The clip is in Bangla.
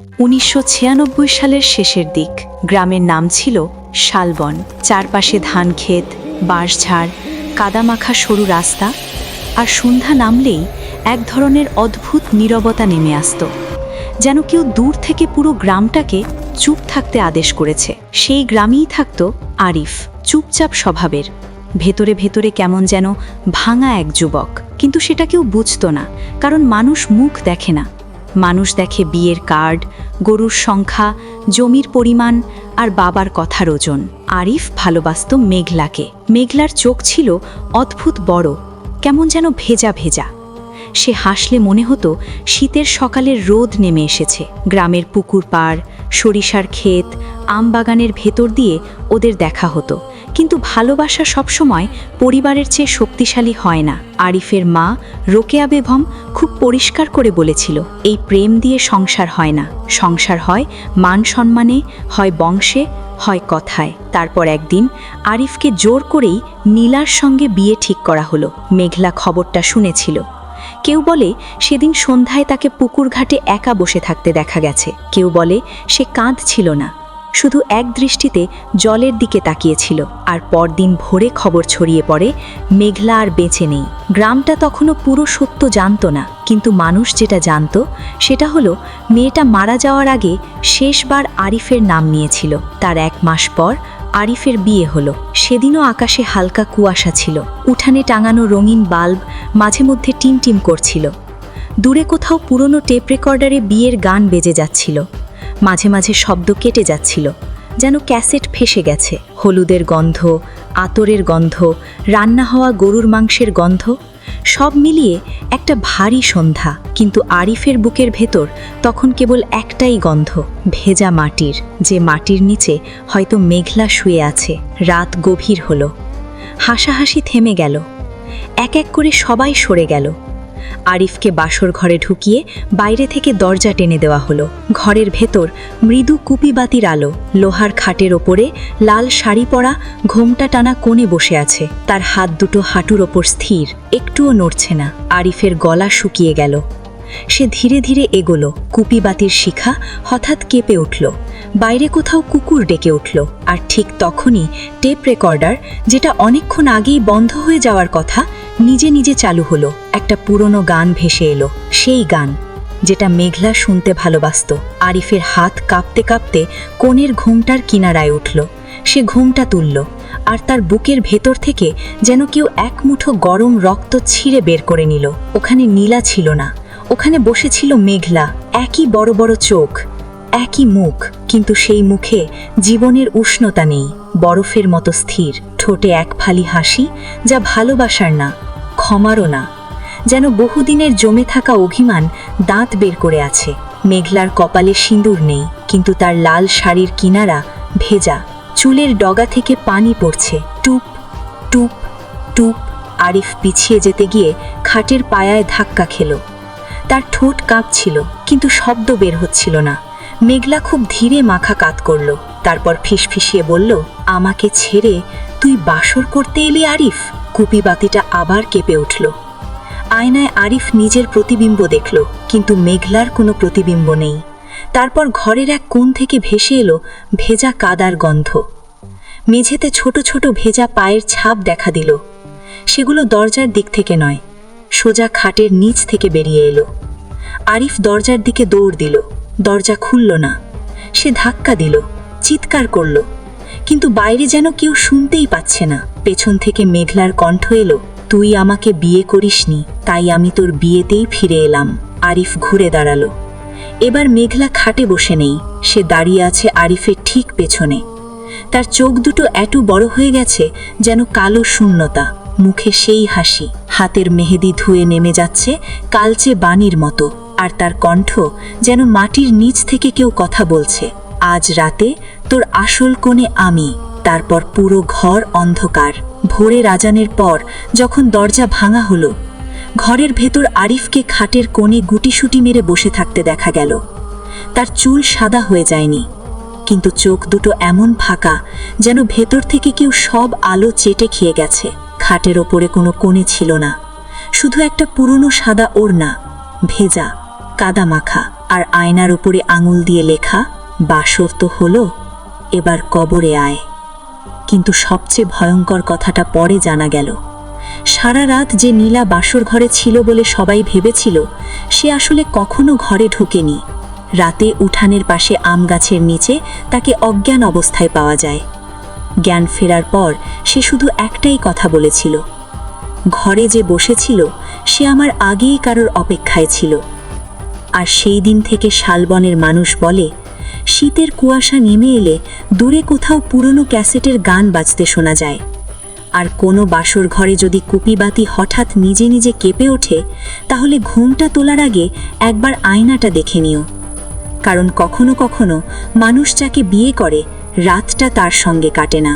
1996 সালের শেষের দিক। গ্রামের নাম ছিল শালবন। চারপাশে ধান ক্ষেত, বাঁশঝাড়, কাদামাখা সরু রাস্তা, আর সন্ধ্যা নামলেই এক ধরনের অদ্ভুত নীরবতা নেমে আসত, যেন কেউ দূর থেকে পুরো গ্রামটাকে চুপ থাকতে আদেশ করেছে। সেই গ্রামেই থাকত আরিফ, চুপচাপ স্বভাবের, ভেতরে ভেতরে কেমন যেন ভাঙা এক যুবক। কিন্তু সেটা কেউ বুঝত না, কারণ মানুষ মুখ দেখে না। মানুষ দেখে বিয়ের কার্ড, গরুর সংখ্যা, জমির পরিমাণ আর বাবার কথার ওজন। আরিফ ভালোবাসত মেঘলাকে। মেঘলার চোখ ছিল অদ্ভুত বড়, কেমন যেন ভেজা ভেজা। সে হাসলে মনে হতো শীতের সকালের রোদ নেমে এসেছে। গ্রামের পুকুর পাড়, সরিষার ক্ষেত, আম বাগানের ভেতর দিয়ে ওদের দেখা হতো। কিন্তু ভালোবাসা সবসময় পরিবারের চেয়ে শক্তিশালী হয় না। আরিফের মা রোকেয়া বেগম খুব পরিষ্কার করে বলেছিল, এই প্রেম দিয়ে সংসার হয় না, সংসার হয় মান সম্মানে, হয় বংশে, হয় কথায়। তারপর একদিন আরিফকে জোর করেই নীলার সঙ্গে বিয়ে ঠিক করা হলো। মেঘলা খবরটা শুনেছিল। কেউ বলে সেদিন সন্ধ্যায় তাকে পুকুর ঘাটে একা বসে থাকতে দেখা গেছে। কেউ বলে সে কাঁদছিল না, শুধু এক দৃষ্টিতে জলের দিকে তাকিয়েছিল। আর পরদিন ভোরে খবর ছড়িয়ে পড়ে মেঘলা আর বেঁচে নেই। গ্রামটা তখনও পুরো সত্য জানত না, কিন্তু মানুষ যেটা জানত সেটা হলো মেয়েটা মারা যাওয়ার আগে শেষবার আরিফের নাম নিয়েছিল। তার 1 মাস পর আরিফের বিয়ে হলো। সেদিনও আকাশে হালকা কুয়াশা ছিল। উঠানে টাঙানো রঙিন বাল্ব মাঝে মধ্যে টিমটিম করছিল। দূরে কোথাও পুরনো টেপ রেকর্ডারে বিয়ের গান বেজে যাচ্ছিল। মাঝে মাঝে শব্দ কেটে যাচ্ছিল, যেন ক্যাসেট ফেসে গেছে। হলুদের গন্ধ, আতরের গন্ধ, রান্না হওয়া গরুর মাংসের গন্ধ, সব মিলিয়ে একটা ভারী সন্ধ্যা। কিন্তু আরিফের বুকের ভেতর তখন কেবল একটাই গন্ধ, ভেজা মাটির, যে মাটির নিচে হয়তো মেঘলা শুয়ে আছে। রাত গভীর হলো, হাসাহাসি থেমে গেল, এক এক করে সবাই সরে গেল। আরিফকে বাসর ঘরে ঢুকিয়ে বাইরে থেকে দরজা টেনে দেওয়া হলো। ঘরের ভেতর মৃদু কুপিবাতির আলো। লোহার খাটের ওপরে লাল শাড়ি পরা, ঘোমটা টানা কোণে বসে আছে। তার হাত দুটো হাঁটুর ওপর স্থির, একটুও নড়ছে না। আরিফের গলা শুকিয়ে গেল। সে ধীরে ধীরে এগোলো। কুপিবাতির শিখা হঠাৎ কেঁপে উঠল। বাইরে কোথাও কুকুর ডেকে উঠল। আর ঠিক তখনই টেপ রেকর্ডার, যেটা অনেকক্ষণ আগেই বন্ধ হয়ে যাওয়ার কথা, নিজে নিজে চালু হলো। একটা পুরনো গান ভেসে এলো, সেই গান যেটা মেঘলা শুনতে ভালোবাসত। আরিফের হাত কাঁপতে কাঁপতে কোণের ঘুমটার কিনারায় উঠল। সে ঘুমটা তুলল, আর তার বুকের ভেতর থেকে যেন কেউ এক মুঠো গরম রক্ত ছিঁড়ে বের করে নিল। ওখানে নীলা ছিল না, ওখানে বসেছিল মেঘলা। একই বড় বড় চোখ, একই মুখ, কিন্তু সেই মুখে জীবনের উষ্ণতা নেই, বরফের মতো স্থির। ঠোঁটে এক ফালি হাসি, যা ভালোবাসার না, ক্ষমারও না, যেন বহুদিনের জমে থাকা অভিমান দাঁত বের করে আছে। মেঘলার কপালে সিঁদুর নেই, কিন্তু তার লাল শাড়ির কিনারা ভেজা। চুলের ডগা থেকে পানি পড়ছে, টুপ টুপ টুপ। আরিফ পিছিয়ে যেতে গিয়ে খাটের পায়ায় ধাক্কা খেল। তার ঠোঁট কাঁপছিল, কিন্তু শব্দ বের হচ্ছিল না। মেঘলা খুব ধীরে মাথা কাত করল, তারপর ফিসফিসিয়ে বলল, আমাকে ছেড়ে তুই বাসর করতে এলি আরিফ? কুপিবাতিটা আবার কেঁপে উঠল। আয়নায় আরিফ নিজের প্রতিবিম্ব দেখল, কিন্তু মেঘলার কোনো প্রতিবিম্ব নেই। তারপর ঘরের এক কোণ থেকে ভেসে এলো ভেজা কাদার গন্ধ। মেঝেতে ছোট ছোট ভেজা পায়ের ছাপ দেখা দিল। সেগুলো দরজার দিক থেকে নয়, সোজা খাটের নিচ থেকে বেরিয়ে এলো। আরিফ দরজার দিকে দৌড় দিল। দরজা খুলল না। সে ধাক্কা দিল, চিৎকার করল, কিন্তু বাইরে যেন কেউ শুনতেই পাচ্ছে না। পেছন থেকে মেঘলার কণ্ঠ এলো, তুই আমাকে বিয়ে করিসনি, তাই আমি তোর বিয়েতেই ফিরে এলাম। আরিফ ঘুরে দাঁড়ালো। এবার মেঘলা খাটে বসে নেই, সে দাঁড়িয়ে আছে আরিফের ঠিক পেছনে। তার চোখ দুটো এত বড় হয়ে গেছে যেন কালো শূন্যতা। মুখে সেই হাসি, হাতের মেহেদি ধুয়ে নেমে যাচ্ছে কালচে বাণীর মতো। আর তার কণ্ঠ যেন মাটির নিচ থেকে কেউ কথা বলছে, আজ রাতে তোর আসল কোণে আমি। তারপর পুরো ঘর অন্ধকার। ভোরের আজানের পর যখন দরজা ভাঙা হলো, ঘরের ভেতর আরিফকে খাটের কোণে গুটিসুটি মেরে বসে থাকতে দেখা গেল। তার চুল সাদা হয়ে যায়নি, কিন্তু চোখ দুটো এমন ফাঁকা যেন ভেতর থেকে কেউ সব আলো চেটে খেয়ে গেছে। খাটের ওপরে কোনো কোণে ছিল না, শুধু একটা পুরনো সাদা ওড়না, ভেজা, কাদা মাখা। আর আয়নার উপরে আঙুল দিয়ে লেখা, বাসর তো হলো, এবার কবরে আয়। কিন্তু সবচেয়ে ভয়ঙ্কর কথাটা পরে জানা গেল। সারা রাত যে নীলা বাসর ঘরে ছিল বলে সবাই ভেবেছিল, সে আসলে কখনো ঘরে ঢুকেনি। রাতে উঠানের পাশে আম গাছের নিচে তাকে অজ্ঞান অবস্থায় পাওয়া যায়। জ্ঞান ফেরার পর সে শুধু একটাই কথা বলেছিল, ঘরে যে বসেছিল সে আমার আগেই কারোর অপেক্ষায় ছিল। আর সেই দিন থেকে শালবনের মানুষ বলে, শীতের কুয়াশা নেমে এলে দূরে কোথাও পুরনো ক্যাসেটের গান বাজতে শোনা যায়। আর কোনো বাসর ঘরে যদি কুপিবাতি হঠাৎ নিজে নিজে কেঁপে ওঠে, তাহলে ঘুমটা তোলার আগে একবার আয়নাটা দেখে নিও। কারণ কখনো কখনো মানুষ যাকে বিয়ে করে, রাতটা তার সঙ্গে কাটে না।